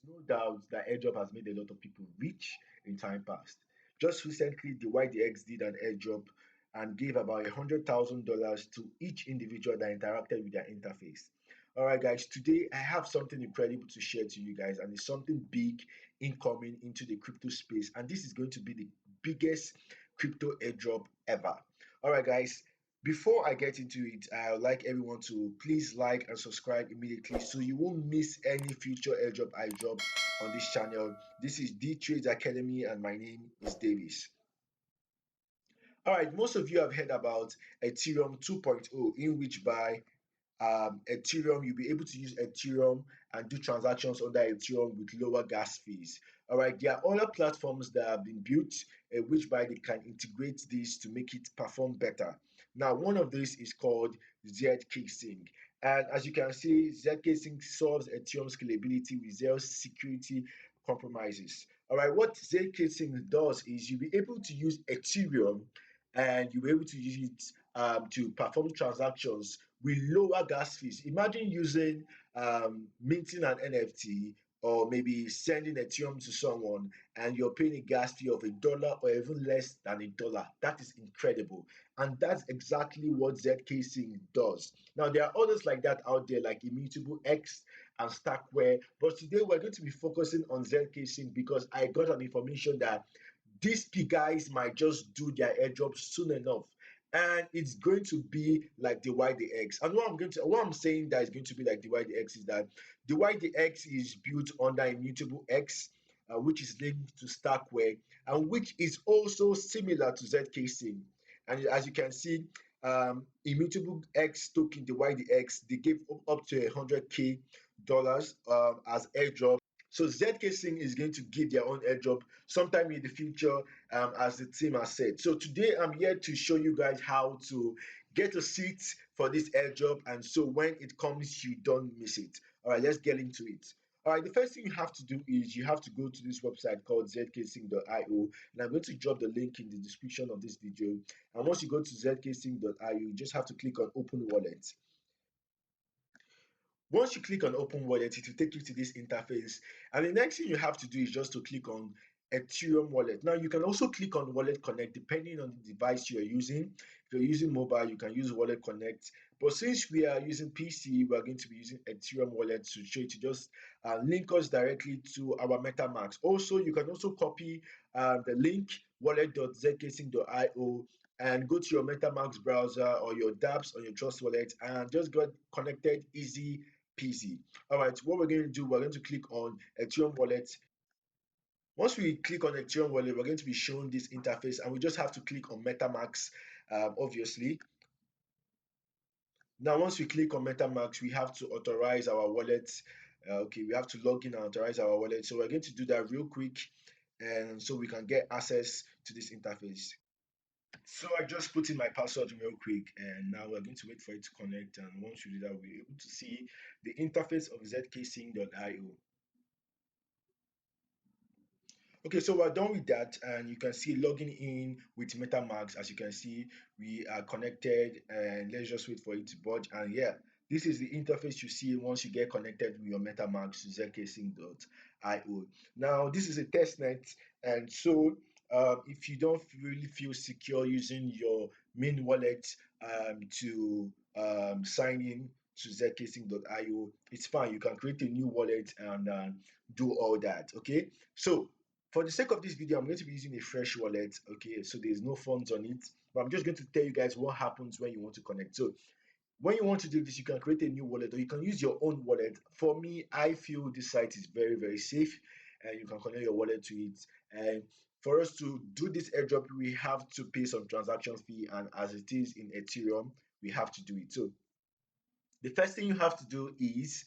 no doubt that Airdrop has made a lot of people rich in time past. Just recently, the YDX did an airdrop and gave about $100,000 to each individual that interacted with their interface. All right, guys, today I have something incredible to share to you guys, and it's something big incoming into the crypto space. And this is going to be the biggest crypto airdrop ever. All right, guys, before I get into it, I would like everyone to please like and subscribe immediately so you won't miss any future airdrop I drop on this channel. This is Dtrades Academy and my name is Davis. All right, most of you have heard about Ethereum 2.0, in which by Ethereum, you'll be able to use Ethereum and do transactions under Ethereum with lower gas fees. All right, there are other platforms that have been built, which by they can integrate this to make it perform better. Now, one of these is called zkSync. And as you can see, zkSync solves Ethereum scalability with zero security compromises. All right, what zkSync does is you'll be able to use Ethereum and you'll be able to use it to perform transactions with lower gas fees. Imagine using minting an NFT or maybe sending Ethereum to someone and you're paying a gas fee of $1 or even less than $1. That is incredible. And that's exactly what zkSync does. Now, there are others like that out there, like Immutable X and Stackware. But today we're going to be focusing on zkSync because I got an information that these guys might just do their airdrop soon enough, and it's going to be like the YDX. And what I'm saying that is going to be like the YDX is that the YDX is built under Immutable X, which is linked to Stackware, and which is also similar to zkSync. And as you can see, Immutable X token, the YDX, they gave up to $100K as airdrop. So zkSync is going to give their own airdrop sometime in the future, as the team has said. So today I'm here to show you guys how to get a seat for this airdrop, and so when it comes, you don't miss it. All right, let's get into it. All right, the first thing you have to do is you have to go to this website called zkSync.io, and I'm going to drop the link in the description of this video. And once you go to zkSync.io, you just have to click on Open Wallet. Once you click on Open Wallet, it will take you to this interface. And the next thing you have to do is just to click on Ethereum Wallet. Now, you can also click on Wallet Connect depending on the device you are using. If you're using mobile, you can use Wallet Connect. But since we are using PC, we are going to be using Ethereum Wallet to show you to just link us directly to our MetaMask. Also, you can also copy the link wallet.zkSync.io and go to your MetaMask browser or your dApps or your Trust Wallet and just get connected easy peasy. All right, what we're going to do, we're going to click on Ethereum Wallet. Once we click on Ethereum Wallet, we're going to be shown this interface, and we just have to click on MetaMask, obviously. Now, once we click on MetaMask, we have to authorize our wallet. Okay, we have to log in and authorize our wallet. So we're going to do that real quick, and so we can get access to this interface. So I just put in my password real quick, and now we're going to wait for it to connect. And once we do that, we're able to see the interface of zkSync.io. Okay, so we're done with that, and you can see logging in with MetaMask. As you can see, we are connected, and let's just wait for it to budge. And yeah, this is the interface you see once you get connected with your MetaMask to zkSync.io. Now, this is a test net, and so if you don't really feel secure using your main wallet to sign in to zkSync.io, it's fine. You can create a new wallet and do all that. Okay, so for the sake of this video, I'm going to be using a fresh wallet. Okay, so there's no funds on it, but I'm just going to tell you guys what happens when you want to connect. So when you want to do this, you can create a new wallet or you can use your own wallet. For me, I feel this site is very, very safe, and you can connect your wallet to it. And for us to do this airdrop, we have to pay some transaction fee, and as it is in Ethereum, we have to do it. So the first thing you have to do is,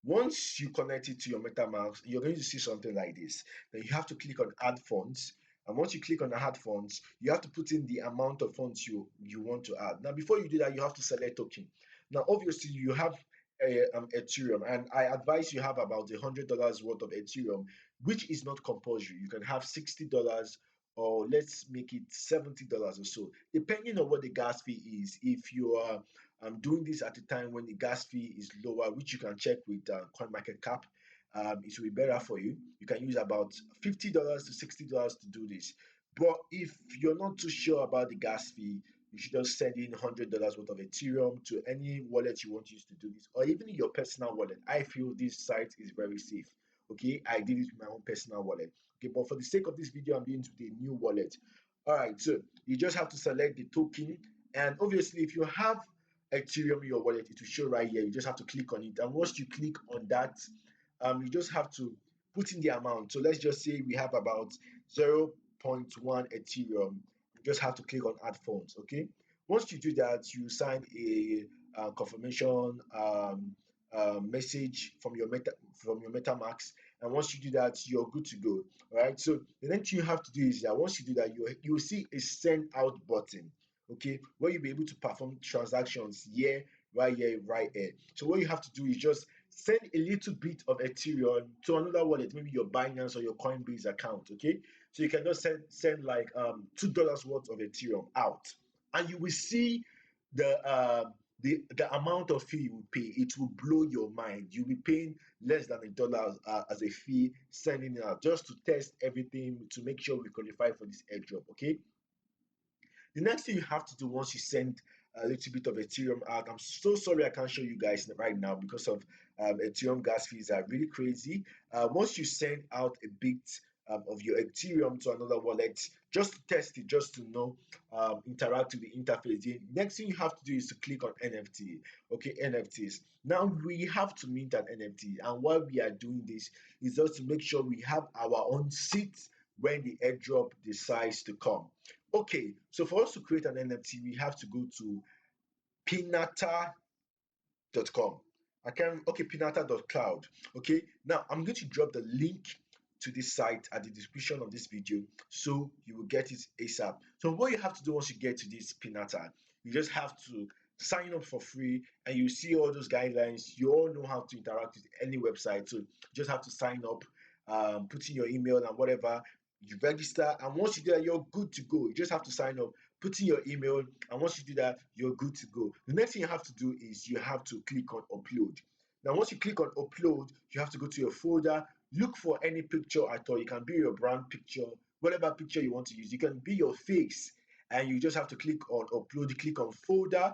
once you connect it to your MetaMask, you're going to see something like this. Then you have to click on Add Funds. And once you click on Add Funds, you have to put in the amount of funds you want to add. Now, before you do that, you have to select token. Now, obviously, you have Ethereum, and I advise you have about $100 worth of Ethereum, which is not compulsory. You can have $60, or let's make it $70 or so, depending on what the gas fee is. If you are doing this at a time when the gas fee is lower, which you can check with CoinMarketCap, it will be better for you. You can use about $50 to $60 to do this. But if you're not too sure about the gas fee, you should just send in $100 worth of Ethereum to any wallet you want to use to do this, or even in your personal wallet. I feel this site is very safe. Okay, I did it with my own personal wallet. Okay, but for the sake of this video, I'm doing it with a new wallet. All right, so you just have to select the token, and obviously, if you have Ethereum in your wallet, it will show right here. You just have to click on it, and once you click on that, you just have to put in the amount. So let's just say we have about 0.1 Ethereum. You just have to click on add funds. Okay. Once you do that, you sign a confirmation message from your MetaMask, and once you do that, you're good to go. All right. So the next thing you have to do is that once you do that, you will see a send out button. Okay, where you'll be able to perform transactions here, right here, right here. So what you have to do is just send a little bit of Ethereum to another wallet, maybe your Binance or your Coinbase account. Okay, so you can just send like $2 worth of Ethereum out, and you will see the amount of fee you will pay. It will blow your mind. You'll be paying less than $1 as a fee sending it out, just to test everything to make sure we qualify for this airdrop. Okay, the next thing you have to do once you send a little bit of Ethereum out, I'm so sorry I can't show you guys right now because of Ethereum gas fees are really crazy. Once you send out a bit of your Ethereum to another wallet, just to test it, just to know, interact with the interface. The next thing you have to do is to click on NFT. Okay, NFTs. Now we have to mint an NFT, and why we are doing this is just to make sure we have our own seat when the airdrop decides to come. Okay, so for us to create an NFT, we have to go to pinata.com. I can okay, pinata.cloud. Okay, now I'm going to drop the link to this site at the description of this video so you will get it ASAP. So what you have to do once you get to this Pinata, you just have to sign up for free and you see all those guidelines. You all know how to interact with any website, so you just have to sign up, put in your email and whatever, you register, and once you do that, you're good to go. You just have to sign up, put in your email, and once you do that, you're good to go. The next thing you have to do is you have to click on upload. Now, once you click on upload, you have to go to your folder, look for any picture at all. It can be your brand picture, whatever picture you want to use. It can be your face, and you just have to click on upload, click on folder,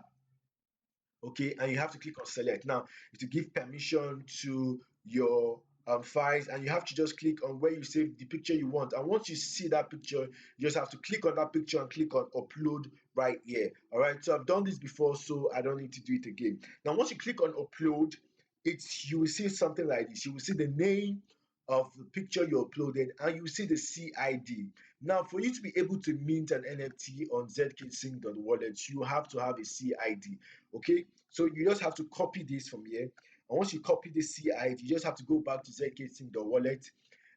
okay, and you have to click on select. Now to give permission to your files, and you have to just click on where you save the picture you want, and once you see that picture, you just have to click on that picture and click on upload right here. All right, so I've done this before, so I don't need to do it again. Now once you click on upload, it's you will see something like this. You will see the name of the picture you uploaded, and you will see the CID. Now, for you to be able to mint an NFT on zkSync.wallet, you have to have a CID. Okay, so you just have to copy this from here, and once you copy the CID, you just have to go back to zkSync.wallet,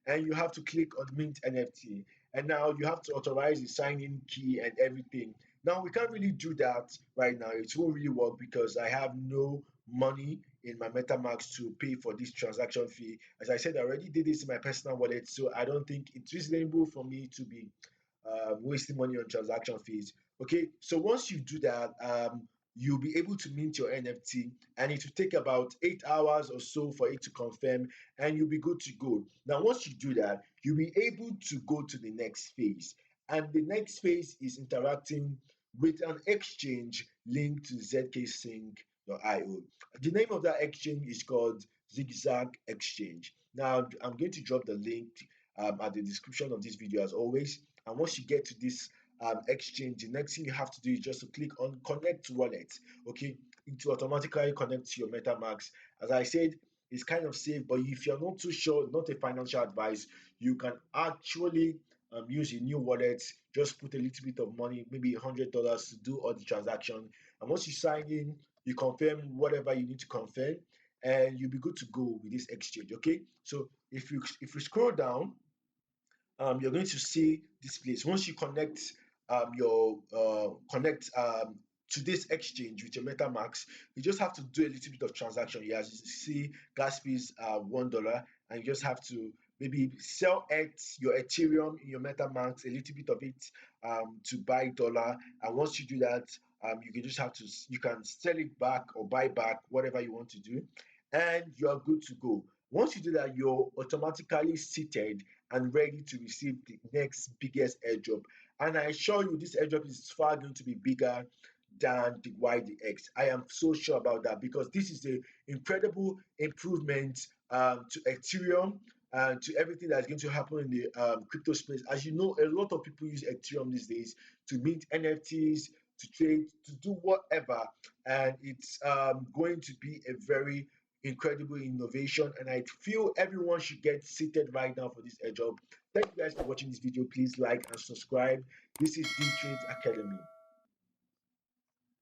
and you have to click on mint NFT, and now you have to authorize the sign-in key and everything. Now we can't really do that right now. It won't really work because I have no money in my MetaMask to pay for this transaction fee. As I said, I already did this in my personal wallet, so I don't think it's reasonable for me to be wasting money on transaction fees. Okay, so once you do that, you'll be able to mint your NFT, and it will take about 8 hours or so for it to confirm, and you'll be good to go. Now, once you do that, you'll be able to go to the next phase, and the next phase is interacting with an exchange linked to zkSync.io. The name of that exchange is called Zigzag Exchange. Now, I'm going to drop the link at the description of this video as always. And once you get to this exchange, the next thing you have to do is just to click on Connect Wallet. Okay, it will automatically connect to your MetaMask. As I said, it's kind of safe, but if you're not too sure, not a financial advice, you can actually use a new wallet. Just put a little bit of money, maybe $100, to do all the transaction. And once you sign in, you confirm whatever you need to confirm, and you'll be good to go with this exchange. Okay, so if you scroll down, you're going to see this place. Once you connect your connect to this exchange with your MetaMask, you just have to do a little bit of transaction here. As you see, gas fees are $1, and you just have to maybe sell your Ethereum in your MetaMask, a little bit of it, to buy dollar. And once you do that, you can just have to you can sell it back or buy back, whatever you want to do, and you are good to go. Once you do that, you're automatically seated and ready to receive the next biggest airdrop. And I assure you, this airdrop is far going to be bigger than the YDX. I am so sure about that because this is an incredible improvement to Ethereum and to everything that's going to happen in the crypto space. As you know, a lot of people use Ethereum these days to mint NFTs, to trade, to do whatever, and it's going to be a very incredible innovation. And I feel everyone should get seated right now for this airdrop. Thank you guys for watching this video. Please like and subscribe. This is Dtrades Academy.